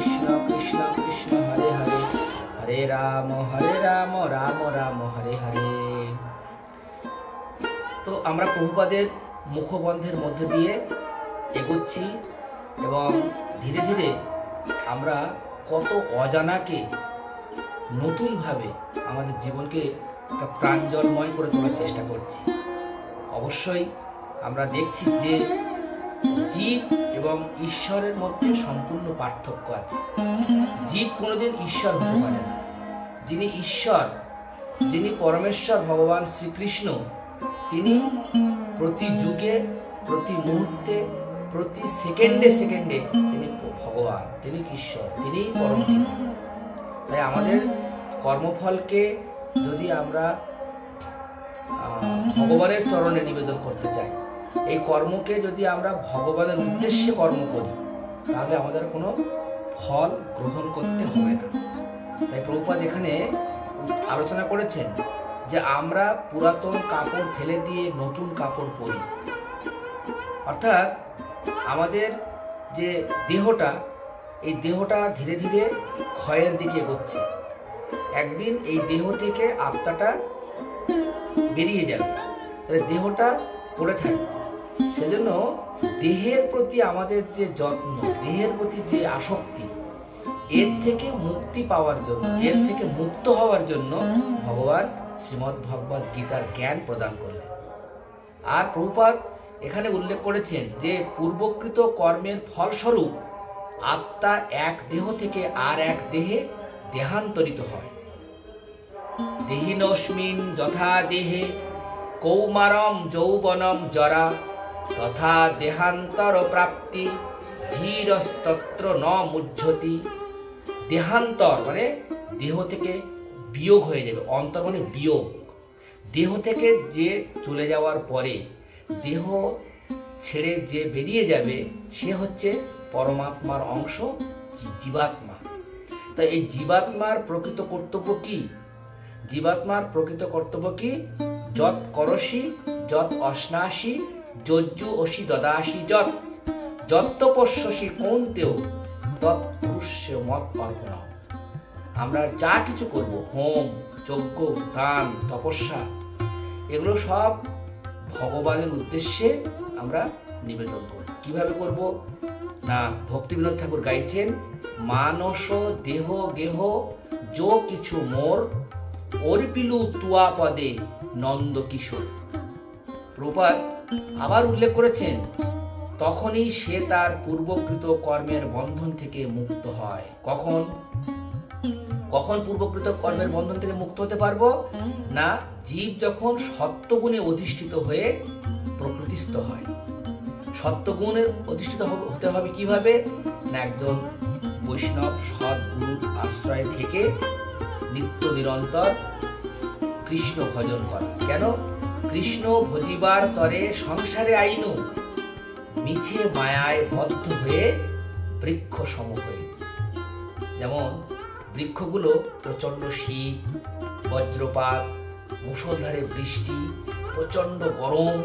কৃষ্ণ কৃষ্ণ কৃষ্ণ হরে হরে, হরে রাম রাম রাম হরে হরে। তো আমরা প্রভুপাদের মুখবন্ধের মধ্য দিয়ে এগোচ্ছি এবং ধীরে ধীরে আমরা কত অজানাকে নতুনভাবে আমাদের জীবনকে একটা প্রাঞ্জলময় করে তোলার চেষ্টা করছি। অবশ্যই আমরা দেখছি যে জীব এবং ঈশ্বরের মধ্যে সম্পূর্ণ পার্থক্য আছে। জীব কোনোদিন ঈশ্বর হতে পারে না। যিনি ঈশ্বর, যিনি পরমেশ্বর ভগবান শ্রীকৃষ্ণ, তিনি প্রতি যুগে, প্রতি মুহূর্তে, প্রতি সেকেন্ডে সেকেন্ডে তিনি ভগবান, তিনি ঈশ্বর, তিনি পরম পিতা। তাই আমাদের কর্মফলকে যদি আমরা ভগবানের চরণে নিবেদন করতে চাই, এই কর্মকে যদি আমরা ভগবানের উদ্দেশ্যে কর্ম করি, তাহলে আমাদের কোনো ফল গ্রহণ করতে হবে না। তাই প্রভুপাদ এখানে আলোচনা করেছেন যে আমরা পুরাতন কাপড় ফেলে দিয়ে নতুন কাপড় পরি। অর্থাৎ আমাদের যে দেহটা, এই দেহটা ধীরে ধীরে ক্ষয়ের দিকে এগোচ্ছে। একদিন এই দেহ থেকে আত্মাটা বেরিয়ে যাবে, তাহলে দেহটা পড়ে থাকবে। সেজন্য দেহের প্রতি আমাদের যে যত্ন, দেহের প্রতি যে আসক্তি, এর থেকে মুক্তি পাওয়ার জন্য, এর থেকে মুক্ত হওয়ার জন্য ভগবান শ্রীমদ্ ভগবদ গীতার জ্ঞান প্রদান করলেন। আর প্রভুপাদ এখানে উল্লেখ করেছেন যে পূর্বকৃত কর্মের ফলস্বরূপ আত্মা এক দেহ থেকে আর এক দেহে দেহান্তরিত হয়। দেহিনস্মিন যথা দেহে কৌমারম যৌবনম জরা তথা দেহান্তর প্রাপ্তি ধীরস্তত্র ন মুহ্যতি। দেহান্তর মানে দেহ থেকে বিয়োগ হয়ে যাবে, অন্তর মানে বিয়োগ। দেহ থেকে যে চলে যাওয়ার পরে, দেহ ছেড়ে যে বেরিয়ে যাবে, সে হচ্ছে পরমাত্মার অংশ, জীবাত্মা। তাই এই জীবাত্মার প্রকৃত কর্তব্য কি? জীবাত্মার প্রকৃত কর্তব্য কি? যৎ করসি যৎ অশ্নাসি যজ্জু অসি দদাসি যৎ যত্তপস্যসি কৌন্তেয় তৎপুরুষ্য মত অর্পণ। আমরা যা কিছু করব, হোম, যজ্ঞ, দান, তপস্যা, এগুলো সব ভগবানের উদ্দেশ্যে আমরা নিবেদন করব। কিভাবে করব না, ভক্তিবিনোদ ঠাকুর গাইছেন, মানস দেহ গেহ যো কিছু মোর অর্পিলু তুয়া পদে নন্দ কিশোর। প্রভুপাদ আবার উল্লেখ করেছেন, তখনই সে তার পূর্বকৃত কর্মের বন্ধন থেকে মুক্ত হয়। কখন কখন পূর্বকৃত কর্মের বন্ধন থেকে মুক্ত হতে পারবো না? জীব যখন সত্যগুণে অধিষ্ঠিত হয়ে প্রকৃতিস্থ হয়। সত্যগুণে অধিষ্ঠিত হতে হবে কিভাবে না, একজন বৈষ্ণব সদ্গুরুর আশ্রয় থেকে নিত্য নিরন্তর কৃষ্ণ ভজন করা। কেন? কৃষ্ণ ভজিবার তরে সংসারে আইনু মিছে মায়ায় বদ্ধ হয়ে বৃক্ষ সম হয়ে। যেমন বৃক্ষগুলো প্রচন্ড শীত, বজ্রপাত, মুষলধারে বৃষ্টি, প্রচন্ড গরম,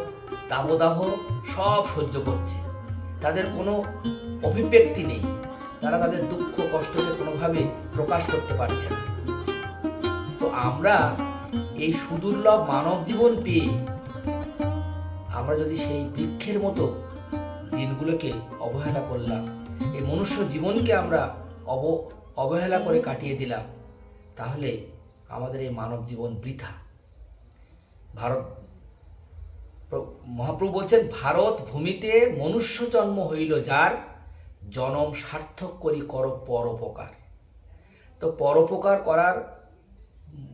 দাবদাহ সব সহ্য করছে, তাদের কোনো অভিব্যক্তি নেই, তারা তাদের দুঃখ কষ্টকে কোনোভাবে প্রকাশ করতে পারছে না। তো আমরা এই সুদুর্লভ মানব জীবন পেয়ে আমরা যদি সেই বৃক্ষের মতো দিনগুলোকে অবহেলা করলাম, এই মনুষ্য জীবনকে আমরা অবহেলা করে কাটিয়ে দিলাম, তাহলে আমাদের এই মানব জীবন বৃথা। মহাপ্রভু বলছেন, ভারত ভূমিতে মনুষ্য জন্ম হইল যার, জনম সার্থক করি কর পরোপকার। তো পরোপকার করার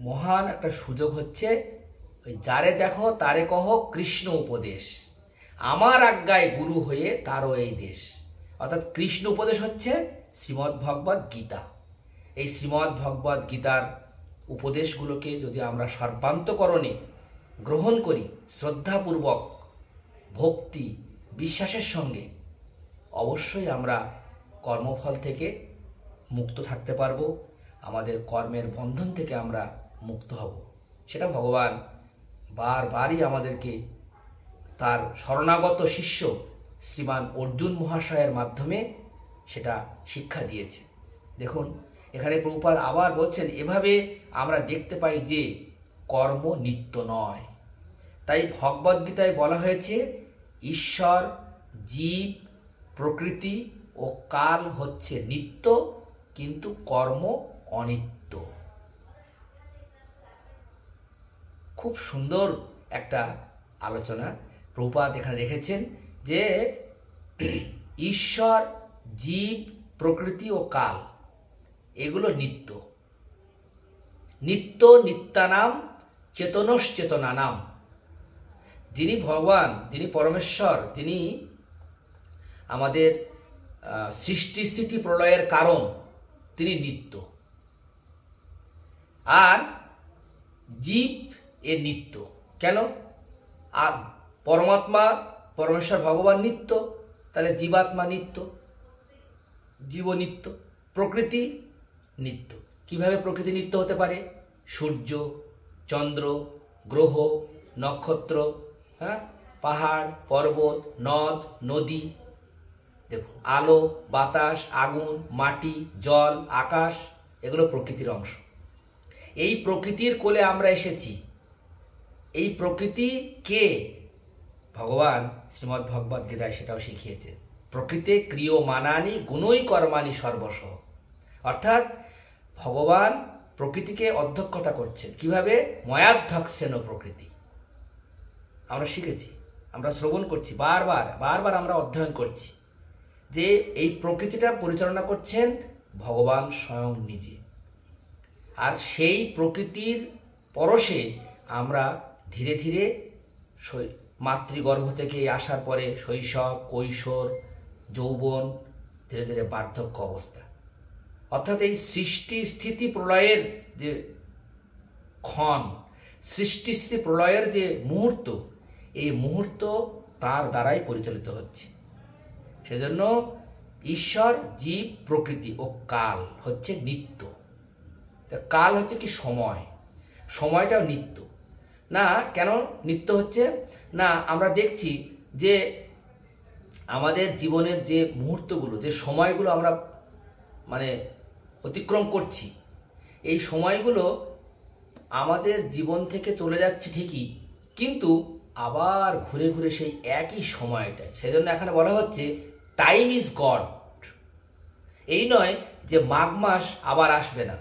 মহান একটা সুযোগ হচ্ছে, ওই যারে দেখো তারে কহ কৃষ্ণ উপদেশ, আমার আজ্ঞায় গুরু হয়ে তারও এই দেশ। অর্থাৎ কৃষ্ণ উপদেশ হচ্ছে শ্রীমদ্ ভগবদ গীতা। এই শ্রীমদ্ ভগবদ গীতার উপদেশগুলোকে যদি আমরা সর্বান্তকরণে গ্রহণ করি, শ্রদ্ধাপূর্বক, ভক্তি, বিশ্বাসের সঙ্গে, অবশ্যই আমরা কর্মফল থেকে মুক্ত থাকতে পারবো, আমাদের কর্মের বন্ধন থেকে আমরা মুক্ত হব। সেটা ভগবান বারবারই আমাদেরকে তার শরণাগত শিষ্য শ্রীমান অর্জুন মহাশয়ের মাধ্যমে সেটা শিক্ষা দিয়েছে। দেখুন এখানে প্রভুপাদ আবার বলছেন, এভাবে আমরা দেখতে পাই যে কর্ম নিত্য নয়। তাই ভগবদ্গীতায় বলা হয়েছে ঈশ্বর, জীব, প্রকৃতি ও কাল হচ্ছে নিত্য, কিন্তু কর্ম অনিত্য। খুব সুন্দর একটা আলোচনা প্রভুপাদ এখানে রেখেছেন যে ঈশ্বর, জীব, প্রকৃতি ও কাল এগুলো নিত্য। নিত্য নিত্যানাম চেতনশ্চেতনানাম। যিনি ভগবান, যিনি পরমেশ্বর, তিনি আমাদের সৃষ্টি স্থিতি প্রলয়ের কারণ, তিনি নিত্য। আর জীব এ নিত্য কেন? আর পরমাত্মা পরমেশ্বর ভগবান নিত্য, তাহলে জীবাত্মা নিত্য, জীব নিত্য, প্রকৃতি নিত্য। কিভাবে প্রকৃতি নিত্য হতে পারে? সূর্য, চন্দ্র, গ্রহ, নক্ষত্র, পাহাড়, পর্বত, নদ, নদী, দেখুন আলো, বাতাস, আগুন, মাটি, জল, আকাশ, এগুলো প্রকৃতির অংশ। এই প্রকৃতির কোলে আমরা এসেছি। এই প্রকৃতি কে? ভগবান শ্রীমদ্ ভগবদ্ গীতায় সেটাও শিখিয়েছেন, প্রকৃতে ক্রিয়মানানি গুণই কর্মাণি সর্বশ। অর্থাৎ ভগবান প্রকৃতিকে অধ্যক্ষতা করছেন। কিভাবে? ময়াধ্যক্ষেন প্রকৃতি। আমরা শিখেছি, আমরা শ্রবণ করছি, বারবার বারবার আমরা অধ্যয়ন করছি যে এই প্রকৃতিটা পরিচালনা করছেন ভগবান স্বয়ং নিজে। আর সেই প্রকৃতির পরশে আমরা ধীরে ধীরে মাতৃগর্ভ থেকে আসার পরে শৈশব, কৈশোর, যৌবন, ধীরে ধীরে বার্ধক্য অবস্থা। অর্থাৎ এই সৃষ্টি স্থিতি প্রলয়ের যে ক্ষণ, সৃষ্টি স্থিতি প্রলয়ের যে মুহূর্ত, এই মুহূর্ত তার দ্বারাই পরিচালিত হচ্ছে। সেজন্য ঈশ্বর, জীব, প্রকৃতি ও কাল হচ্ছে নিত্য। কাল হচ্ছে কি? সময়। সময়টাও নিত্য না। কেন নিত্য হচ্ছে না? আমরা দেখছি যে আমাদের জীবনের যে মুহূর্তগুলো, যে সময়গুলো আমরা অতিক্রম করছি, এই সময়গুলো আমাদের জীবন থেকে চলে যাচ্ছে ঠিকই, কিন্তু আবার ঘুরে ঘুরে সেই একই সময়টায়। সেজন্য এখানে বলা হচ্ছে টাইম ইজ গড। এই নয় যে মাঘ মাস আবার আসবে না,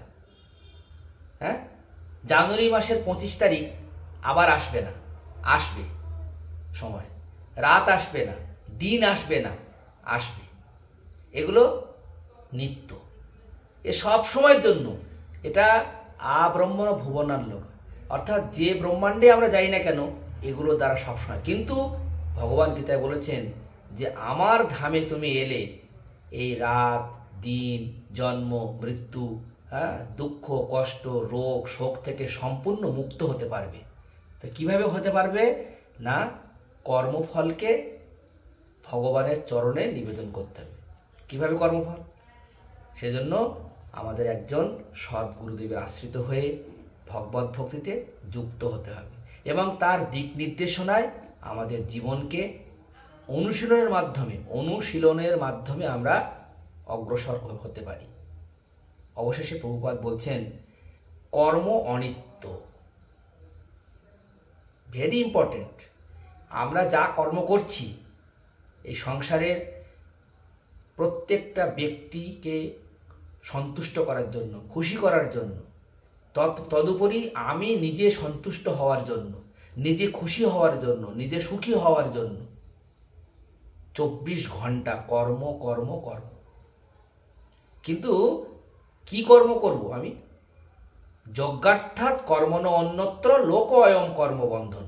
জানুয়ারি মাসের 25 তারিখ আবার আসবে না, আসবে সময়। রাত আসবে না, দিন আসবে না, আসবে। এগুলো নিত্য, এ সব সময়ের জন্য। এটা আব্রহ্মণ ভুবনাল্লোক, অর্থাৎ যে ব্রহ্মাণ্ডে আমরা যাই না কেন, এগুলো দ্বারা সবসময়। কিন্তু ভগবান গীতায় বলেছেন যে আমার ধামে তুমি এলে এই রাত, দিন, জন্ম, মৃত্যু, দুঃখ, কষ্ট, রোগ, শোক থেকে সম্পূর্ণ মুক্ত হতে পারবে। তো কিভাবে হতে পারবে? না, কর্মফলকে ভগবানের চরণে নিবেদন করতে হবে। কিভাবে কর্মফল? সেজন্য আমাদের একজন সৎ গুরুদেবের আশ্রিত হয়ে ভগবত ভক্তিতে যুক্ত হতে হবে এবং তার দিক নির্দেশনায় আমাদের জীবনকে অনুশীলনের মাধ্যমে আমরা অগ্রসর হতে পারি। অবশেষে প্রভুপাদ বলছেন কর্ম অনিত্য। Very important. আমরা যা কর্ম করছি এই সংসারের প্রত্যেকটা ব্যক্তিকে সন্তুষ্ট করার জন্য, খুশি করার জন্য, তদুপরি আমি নিজে সন্তুষ্ট হওয়ার জন্য, নিজে খুশি হওয়ার জন্য, নিজে সুখী হওয়ার জন্য 24 ঘন্টা কর্ম কর্ম কর্ম। কিন্তু কি কর্ম করব আমি? যজ্ঞার্থাৎ কর্মণ অন্যত্র লোক অয়ম কর্মবন্ধন।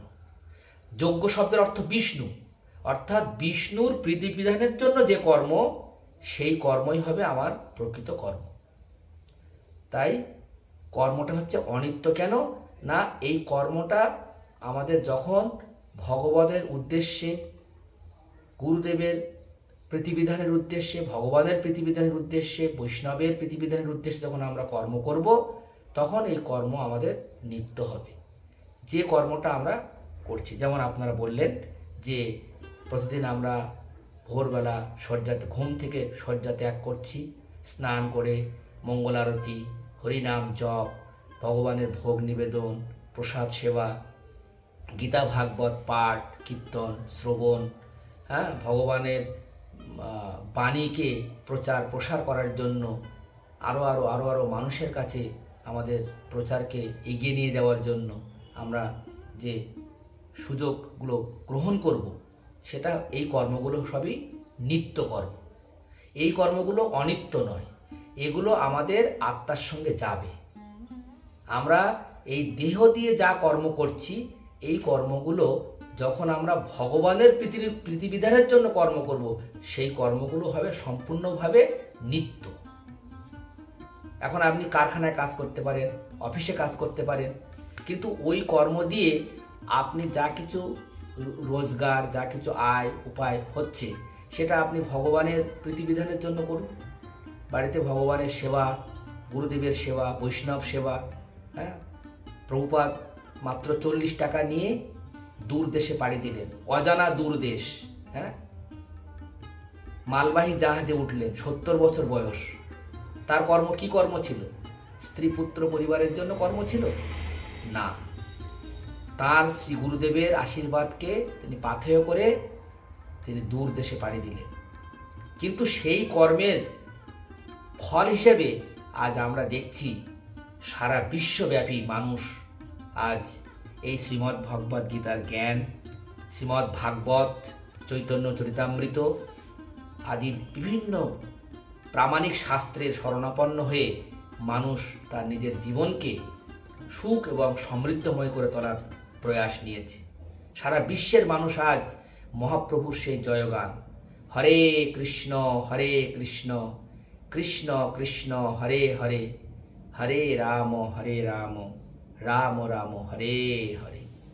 যজ্ঞ শব্দের অর্থ বিষ্ণু, অর্থাৎ বিষ্ণুর প্রীতিবিধানের জন্য যে কর্ম, সেই কর্মই হবে আমার প্রকৃত কর্ম। তাই কর্মটা হচ্ছে অনিত্য। কেন না? এই কর্মটা আমাদের যখন ভগবানের উদ্দেশ্যে, গুরুদেবের প্রীতিবিধানের উদ্দেশ্যে, ভগবানের প্রীতিবিধানের উদ্দেশ্যে, বৈষ্ণবের প্রীতিবিধানের উদ্দেশ্যে যখন আমরা কর্ম করব, তখন এই কর্ম আমাদের নিত্য হবে। যে কর্মটা আমরা করছি, যেমন আপনারা বললেন যে প্রতিদিন আমরা ভোরবেলা ঘুম থেকে শয্যা ত্যাগ করছি, স্নান করে মঙ্গল আরতি, হরিনাম জপ, ভগবানের ভোগ নিবেদন, প্রসাদ সেবা, গীতা ভাগবত পাঠ, কীর্তন, শ্রবণ, ভগবানের বাণীকে প্রচার প্রসার করার জন্য আরও মানুষের কাছে আমাদের প্রচারকে এগিয়ে নিয়ে যাওয়ার জন্য আমরা যে সুযোগগুলো গ্রহণ করব, সেটা এই কর্মগুলো সবই নিত্য কর্ম। এই কর্মগুলো অনিত্য নয়, এগুলো আমাদের আত্মার সঙ্গে যাবে। আমরা এই দেহ দিয়ে যা কর্ম করছি, এই কর্মগুলো যখন আমরা ভগবানের প্রীতিবিধানের জন্য কর্ম করব, সেই কর্মগুলো হবে সম্পূর্ণভাবে নিত্য। এখন আপনি কারখানায় কাজ করতে পারেন, অফিসে কাজ করতে পারেন, কিন্তু ওই কর্ম দিয়ে আপনি যা কিছু রোজগার, যা কিছু আয় উপায় হচ্ছে, সেটা আপনি ভগবানের প্রীতিবিধানের জন্য করুন। বাড়িতে ভগবানের সেবা, গুরুদেবের সেবা, বৈষ্ণব সেবা। প্রভুপাদ মাত্র 40 টাকা নিয়ে দূর দেশে পাড়ি দিলেন, অজানা দূর দেশ। মালবাহী জাহাজে উঠলেন, 70 বছর বয়স। তার কর্ম কি কর্ম ছিল? স্ত্রী পুত্র পরিবারের জন্য কর্ম ছিল না, তার শ্রী গুরুদেবের আশীর্বাদকে তিনি পাথেয় করে তিনি দূর দেশে পাড়ি দিলেন। কিন্তু সেই কর্মের ফল হিসেবে আজ আমরা দেখছি সারা বিশ্বব্যাপী মানুষ আজ এই শ্রীমদ্ ভগবদ গীতার জ্ঞান, শ্রীমদ্ ভাগবত, চৈতন্য চরিতামৃত আদি বিভিন্ন প্রামাণিক শাস্ত্রের শরণাপন্ন হয়ে মানুষ তার নিজের জীবনকে সুখ এবং সমৃদ্ধময় করে তোলার প্রয়াস নিয়েছে। সারা বিশ্বের মানুষ আজ মহাপ্রভুর সেই জয়গান, হরে কৃষ্ণ কৃষ্ণ কৃষ্ণ হরে হরে, হরে রাম রাম রাম হরে হরে।